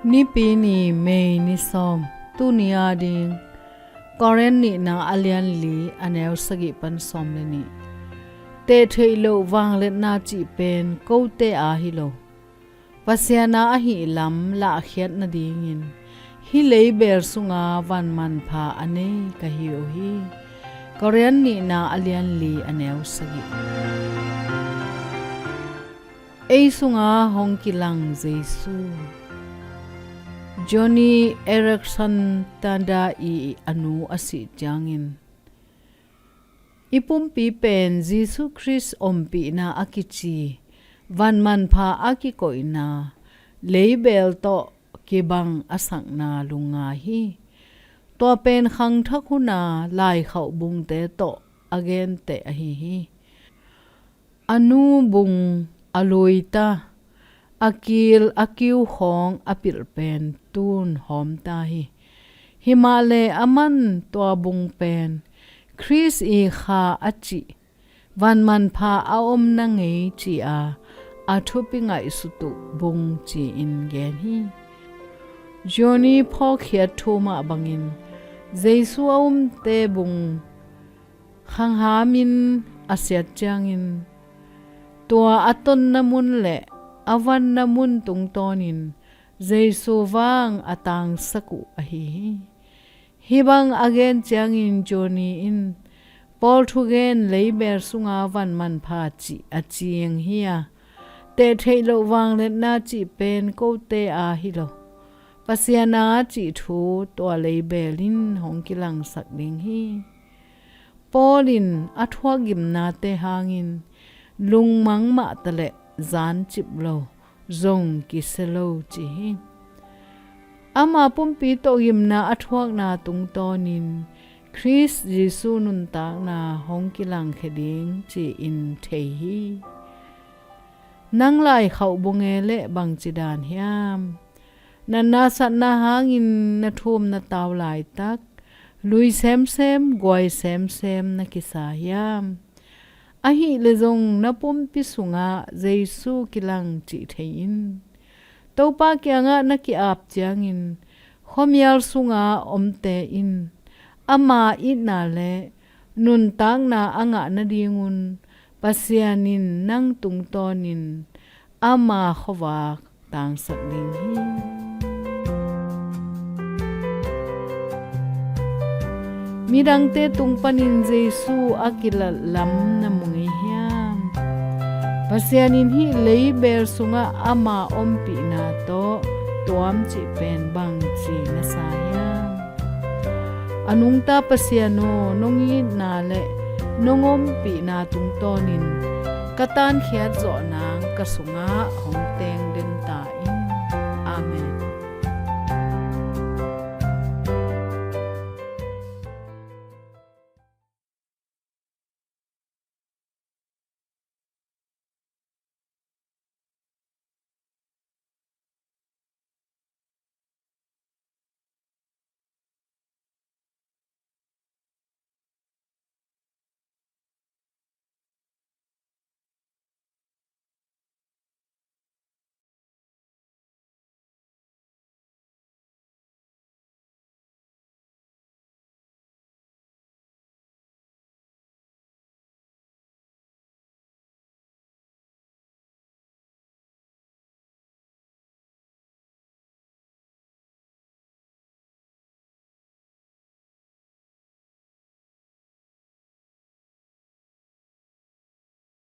NIPINI May ni som tu niya ding CORINTH ni na alian li anew sagi pan som le ni Tehtheihloh vangliatna chi pen kote hilo Pasian ahihlam lahkhiat nadingin leibeel Sunga vanmanpha ane hilo hi CORINTH ni na alian li anew sagi Sunga hong Kilang Jesu Johnny Erickson tanda anu asi jangin Ipumpi pen Jesu Christ ompi na akichi vanmanpha akikoina leibeel to kibang asang na lunga hi to pen khang thakuna lai khau bung te to again te hi anu bung aloita akil akiu hong apil pen tun hom ta hi himale aman to bung pen Chris e kha achi vanmanpha aom na ngei chi a athupinga isutu bung chi in gen hi Johnny phokhiat thoma bangin Jesu aum te bung khang hamin asyat changin to aton namun le avan namun tungtonin Jesu wang atang saku ahi hibang again changin Johnny in Paul thugen leibeel Sunga vanmanpha chi achieng hiya Tehtheihloh vangliatna chi pen kote hilo Pasian chi thu to leibelin hong Kilang sakding hi Paulin athwa gimna te hangin lungmang ma tale zan chiplo zong kiselo chi ama pumpi to gimna athwak na tungtonin Christ Jesu nun tak na hong Kilang kheding chi in thei nang lai khau bungele bang chidan hiam nana sat na hangin na thum na taw lai tak lui sem goi sem na kisa hiam ahi lezong na pumpi Sunga Jesu Kilang chi thein topa kyanga na ki ap changin khomial Sunga omte in ama ina le nun tang na anga na dingun pasianin nang tungtonin ama khowa tang sakling hi mirang te tungpanin Jesu akila lam na mungi hiam pasianin hi leibeel Sunga ama ompi na to tuam chi pen bang chi na sayam anung ta pasiano nongi na le nongompi na tungtonin katan khiat zo nang kasunga hong